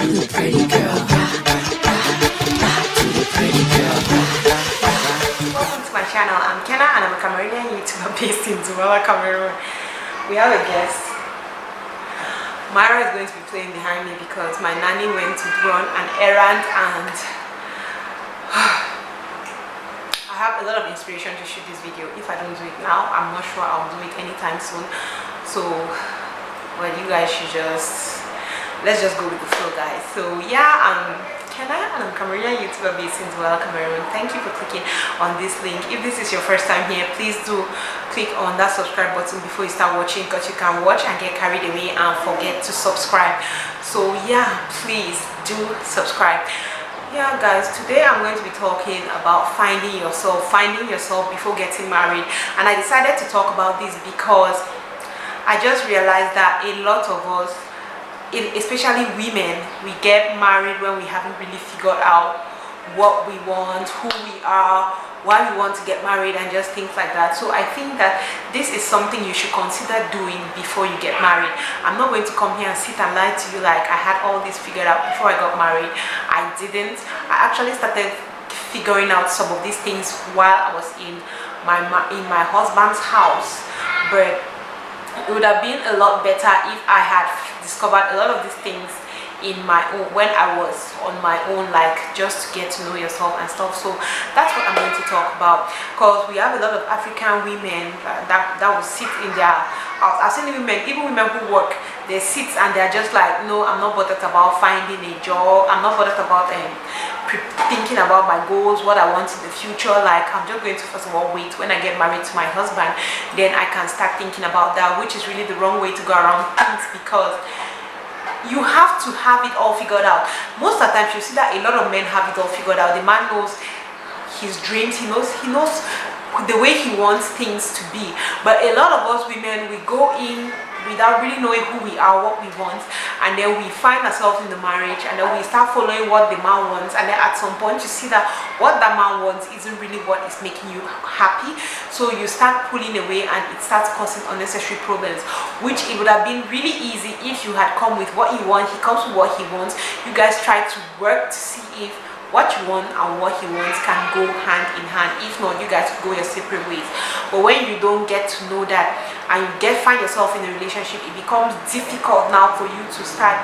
the pretty girl. Welcome to my channel. I'm Kenna and I'm a Cameroonian YouTuber based in Douala, Cameroon. We have a guest. Myra is going to be playing behind me because my nanny went to run an errand and I have a lot of inspiration to shoot this video. If I don't do it now, I'm not sure I'll do it anytime soon. So, well, you guys should let's just go with the flow, guys. So yeah, I'm Kenna and I'm Cameroonian YouTuber based in Douala, Cameroon. Thank you for clicking on this link. If this is your first time here, please do click on that subscribe button before you start watching, because you can watch and get carried away and forget to subscribe. So yeah, please do subscribe. Yeah guys, today I'm going to be talking about finding yourself before getting married. And I decided to talk about this because I just realized that a lot of us, especially women, we get married when we haven't really figured out what we want, who we are, why we want to get married, and just things like that. So I think that this is something you should consider doing before you get married. I'm not going to come here and sit and lie to you like I had all this figured out before I got married. I didn't. I actually started figuring out some of these things while I was in my husband's house, but it would have been a lot better if I had discovered a lot of these things in my own, when I was on my own, like just to get to know yourself and stuff. So that's what I'm going to talk about, because we have a lot of African women that will sit in their house. I've seen women, even women who work, they sit and they're just like, no, I'm not bothered about finding a job, I'm not bothered about thinking about my goals, what I want in the future. Like, I'm just going to first of all wait when I get married to my husband, then I can start thinking about that, which is really the wrong way to go around things, because you have to have it all figured out. Most of the time you see that a lot of men have it all figured out. The man knows his dreams, he knows the way he wants things to be. But a lot of us women, we go in without really knowing who we are, what we want, and then we find ourselves in the marriage, and then we start following what the man wants, and then at some point you see that what that man wants isn't really what is making you happy. So you start pulling away and it starts causing unnecessary problems, which it would have been really easy if you had come with what you want, he comes with what he wants, you guys try to work to see if what you want and what he wants can go hand in hand. If not, you guys go your separate ways. But when you don't get to know that and you find yourself in a relationship, it becomes difficult now for you to start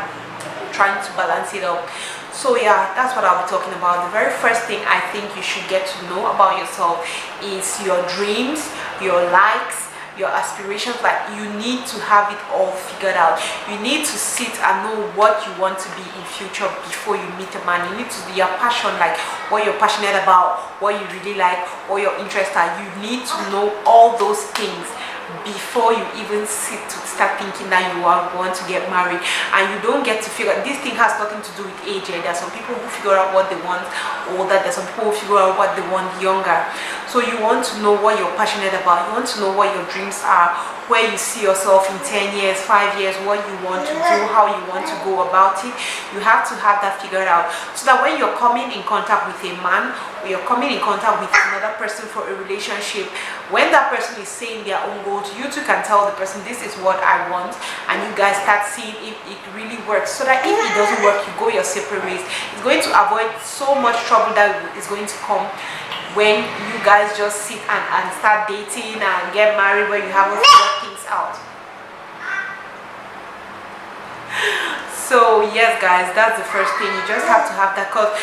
trying to balance it up. So yeah, that's what I'll be talking about. The very first thing I think you should get to know about yourself is your dreams, your likes, your aspirations. Like, you need to have it all figured out. You need to sit and know what you want to be in future before you meet a man. You need to be your passion, like what you're passionate about, what you really like, what your interests are. You need to know all those things before you even sit to start thinking that you want to get married. And you don't get to figure, this thing has nothing to do with age. There are some people who figure out what they want older, there's some people who figure out what they want younger. So you want to know what you're passionate about, you want to know what your dreams are, where you see yourself in 10 years, 5 years, what you want to do, how you want to go about it. You have to have that figured out, so that when you're coming in contact with a man, or you're coming in contact with another person for a relationship, when that person is saying their own goals, you too can tell the person, this is what I want, and you guys start seeing if it really works, so that if it doesn't work, you go your separate ways. It's going to avoid so much trouble that is going to come when you guys just sit and start dating and get married when you haven't figured things out. So yes guys, that's the first thing. You just have to have that, because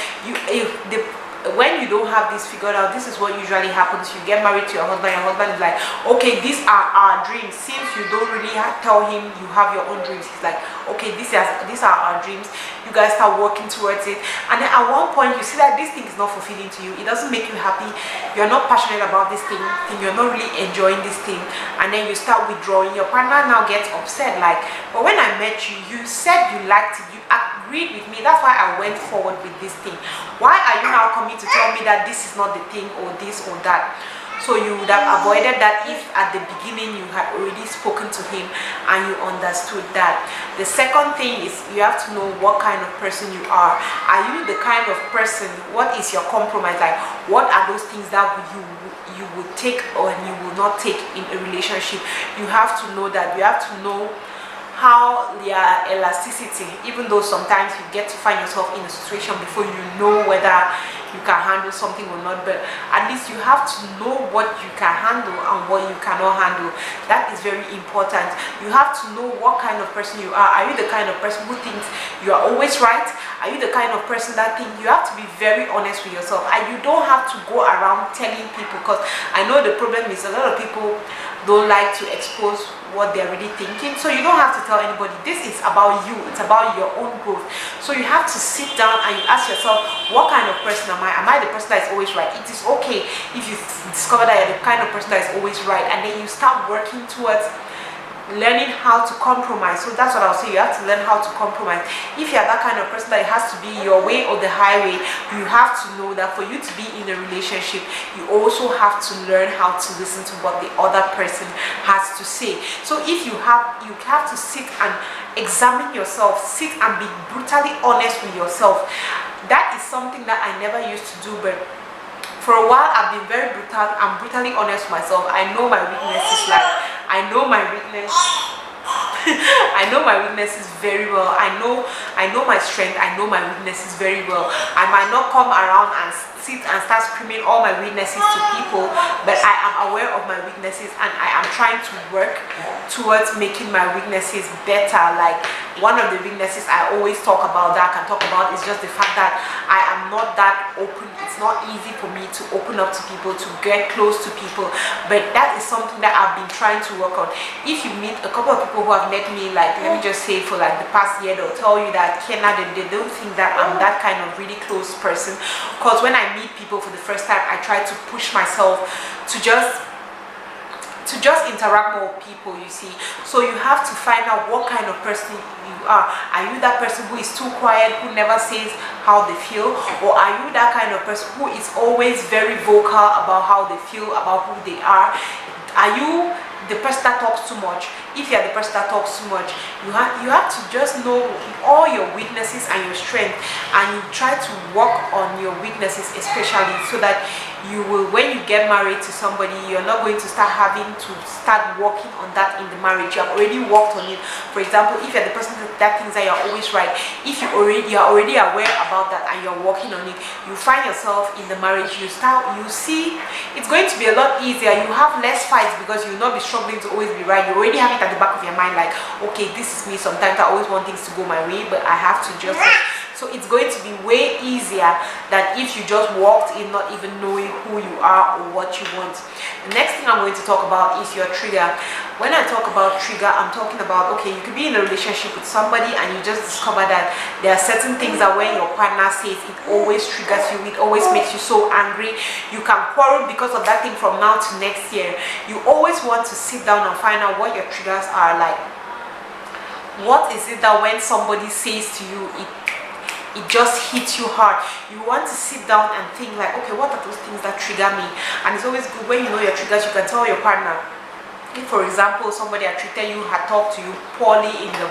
when you don't have this figured out, this is what usually happens. You get married to your husband is like, okay, these are our dreams. Since you don't really tell him you have your own dreams, he's like, okay, these are our dreams. You guys start working towards it, and then at one point you see that this thing is not fulfilling to you, it doesn't make you happy, you're not passionate about this thing, you're not really enjoying this thing, and then you start withdrawing. Your partner now gets upset, like, but when I met you, you said you liked it, you agreed with me, that's why I went forward with this thing. Why are you now coming to tell me that this is not the thing, or this or that? So you would have avoided that if at the beginning you had already spoken to him and you understood that. The second thing is, you have to know what kind of person you are. Are you the kind of person, what is your compromise? Like, what are those things that you would take or you will not take in a relationship? You have to know that. You have to know how their elasticity, even though sometimes you get to find yourself in a situation before you know whether you can handle something or not, but at least you have to know what you can handle and what you cannot handle. That is very important. You have to know what kind of person you are. Are you the kind of person who thinks you are always right? Are you the kind of person that thinks you have to be very honest with yourself, and you don't have to go around telling people? Because I know the problem is a lot of people don't like to expose what they're really thinking, so you don't have to tell anybody. This is about you, it's about your own growth. So you have to sit down and you ask yourself, what kind of person am I? Am I the person that is always right? It is okay if you discover that you're the kind of person that is always right, and then you start working towards learning how to compromise. So that's what I'll say, you have to learn how to compromise. If you're that kind of person that it has to be your way or the highway, you have to know that for you to be in a relationship, you also have to learn how to listen to what the other person has to say. So if you have to sit and examine yourself, sit and be brutally honest with yourself. That is something that I never used to do, but for a while I've been very brutal and brutally honest with myself. I know my weaknesses, like I know my weakness. I know my weaknesses very well. I know my strength. I know my weaknesses very well. I might not come around and sit and start screaming all my weaknesses to people, but I am aware of my weaknesses and I am trying to work towards making my weaknesses better. Like one of the weaknesses I always talk about, that I can talk about, is just the fact that I am not that open. It's not easy for me to open up to people, to get close to people, but that is something that I've been trying to work on. If you meet a couple of people who have met me, like let me just say for like the past year, they'll tell you that Kenna, they don't think that I'm that kind of really close person, because when I meet people for the first time, I try to push myself to just interact more with people, you see. So you have to find out what kind of person you are. Are you that person who is too quiet, who never says how they feel, or are you that kind of person who is always very vocal about how they feel, about who they are? Are you the person that talks too much? If you are the person that talks too much, you have to just know all your weaknesses and your strength, and you try to work on your weaknesses, especially so that you will, when you get married to somebody, you're not going to start having to start working on that in the marriage. You have already worked on it. For example, if you're the person that thinks that you're always right, if you're already aware about that and you're working on it, you find yourself in the marriage, you see it's going to be a lot easier. You have less fights because you'll not be struggling to always be right. You already have it at the back of your mind, like, okay, this is me. Sometimes I always want things to go my way, but I have to just so it's going to be way easier than if you just walked in not even knowing who you are or what you want. The next thing I'm going to talk about is your trigger. When I talk about trigger, I'm talking about, okay, you could be in a relationship with somebody and you just discover that there are certain things that when your partner says, it always triggers you, it always makes you so angry. You can quarrel because of that thing from now to next year. You always want to sit down and find out what your triggers are. Like, what is it that when somebody says to you, it just hits you hard? You want to sit down and think like, okay, what are those things that trigger me? And it's always good when you know your triggers, you can tell your partner. If, for example, somebody had treated you, had talked to you poorly in the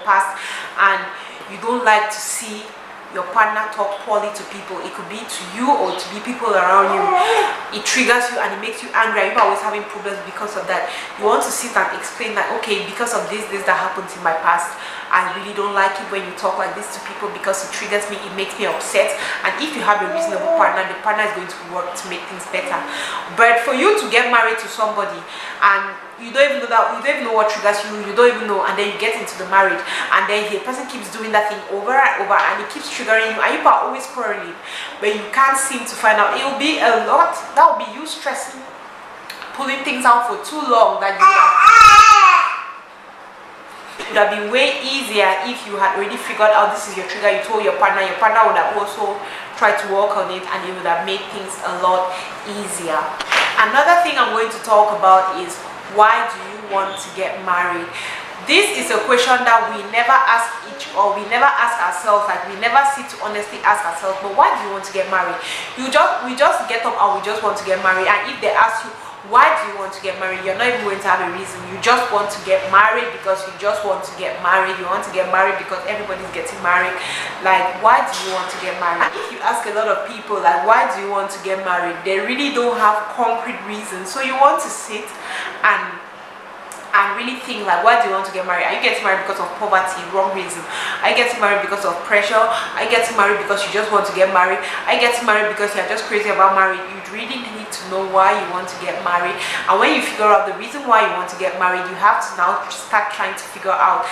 past, and you don't like to see your partner talk poorly to people, it could be to you or to be people around you, it triggers you and it makes you angry. You're always having problems because of that. You want to sit and explain that, okay, because of this that happened in my past, I really don't like it when you talk like this to people because it triggers me, it makes me upset. And if you have a reasonable partner, the partner is going to work to make things better. But for you to get married to somebody and you don't even know that, you don't even know what triggers you, you don't even know, and then you get into the marriage and then the person keeps doing that thing over and over and it keeps triggering you and you are always quarreling, but you can't seem to find out. It will be a lot, that will be you stressing, pulling things out for too long, that it would have been way easier if you had already figured out this is your trigger. You told your partner would have also tried to work on it, and it would have made things a lot easier. Another thing I'm going to talk about is, why do you want to get married? This is a question that we never ask we never ask ourselves. Like, we never sit to honestly ask ourselves, but why do you want to get married? We just get up and we just want to get married. And if they ask you, why do you want to get married, you're not even going to have a reason. You just want to get married because you just want to get married. You want to get married because everybody's getting married. Like, why do you want to get married? If you ask a lot of people, like, why do you want to get married, they really don't have concrete reasons. So you want to sit and and really think like, why do you want to get married? Are you getting married because of poverty? Wrong reason. Are you getting married because of pressure? Are you getting married because you just want to get married? Are you getting married because you're just crazy about marriage? You really need to know why you want to get married, and when you figure out the reason why you want to get married, you have to now start trying to figure out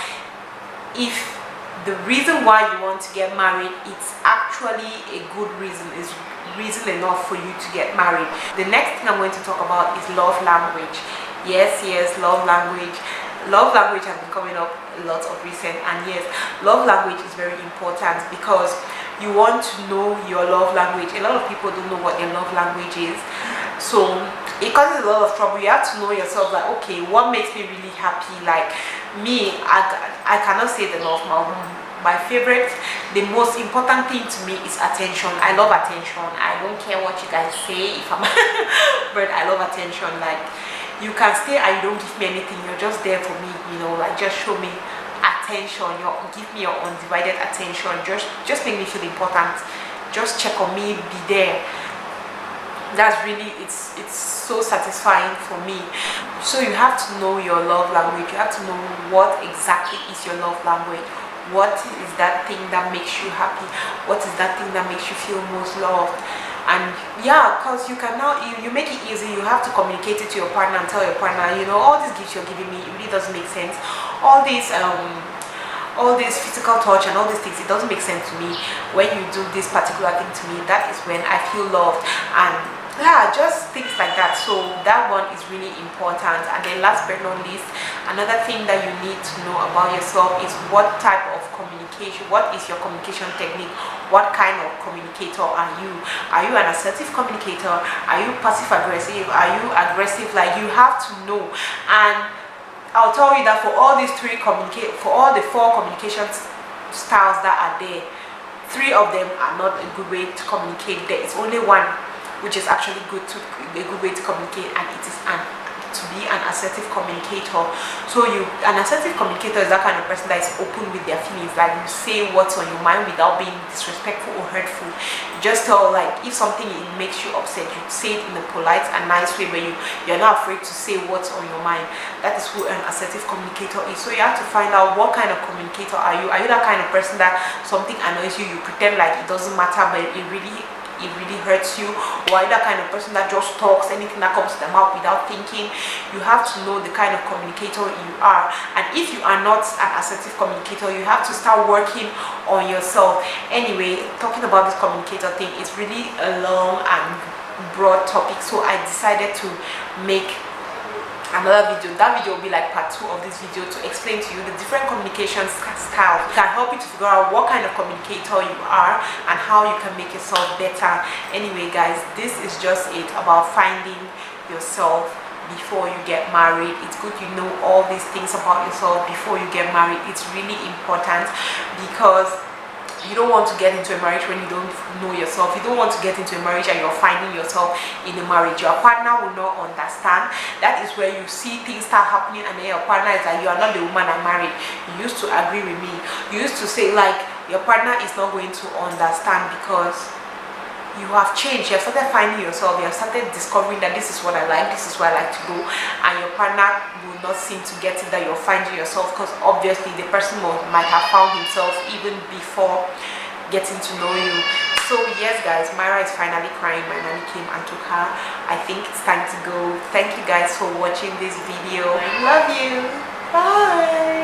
if the reason why you want to get married, it's actually a good reason, is reason enough for you to get married. The next thing I'm going to talk about is love language. Yes, love language. Love language has been coming up a lot of recent, and yes, love language is very important because you want to know your love language. A lot of people don't know what their love language is, so it causes a lot of trouble. You have to know yourself, like, okay, what makes me really happy? Like me, I cannot say the love. My favorite, the most important thing to me is attention. I love attention. I don't care what you guys say if I'm but I love attention. Like, you can stay and you don't give me anything, you're just there for me, you know, like just show me attention, give me your undivided attention, just make me feel important, just check on me, be there. That's really, it's so satisfying for me. So you have to know your love language. You have to know what exactly is your love language. What is that thing that makes you happy? What is that thing that makes you feel most loved? And yeah, because you can now, you make it easy. You have to communicate it to your partner and tell your partner, you know, all these gifts you're giving me, it really doesn't make sense. All this physical touch and all these things, it doesn't make sense to me. When you do this particular thing to me, that is when I feel loved. And yeah, just things like that. So that one is really important. And then last but not least, another thing that you need to know about yourself is what type of communication, what is your communication technique, what kind of communicator are you? Are you an assertive communicator? Are you passive aggressive? Are you aggressive? Like, you have to know. And I'll tell you that for all these for all the 4 communication styles that are there, 3 of them are not a good way to communicate. There is only one which is actually a good way to communicate, and it is to be an assertive communicator. So an assertive communicator is that kind of person that is open with their feelings. Like, you say what's on your mind without being disrespectful or hurtful. You just tell, like, if something makes you upset, you say it in a polite and nice way, where you're not afraid to say what's on your mind. That is who an assertive communicator is. So you have to find out what kind of communicator are you. Are you that kind of person that something annoys you, you pretend like it doesn't matter, but it really hurts you? Or are you that kind of person that just talks anything that comes to them out without thinking? You have to know the kind of communicator you are. And if you are not an assertive communicator, you have to start working on yourself. Anyway, talking about this communicator thing, it's really a long and broad topic, so I decided to make another video. That video will be like part 2 of this video, to explain to you the different communication styles. It can help you to figure out what kind of communicator you are and how you can make yourself better. Anyway guys, this is just it about finding yourself before you get married. It's good you know all these things about yourself before you get married. It's really important, because you don't want to get into a marriage when you don't know yourself. You don't want to get into a marriage and you're finding yourself in a marriage. Your partner will not understand. That is where you see things start happening, and then your partner is like, you are not the woman I married. You used to agree with me. You used to say, like, your partner is not going to understand because you have changed. You have started finding yourself. You have started discovering that this is what I like, this is where I like to go, and your partner will not seem to get it that you're finding yourself, because obviously the person might have found himself even before getting to know you. So yes guys, Myra is finally crying. My nanny came and took her. I think it's time to go. Thank you guys for watching this video. I love you. Bye.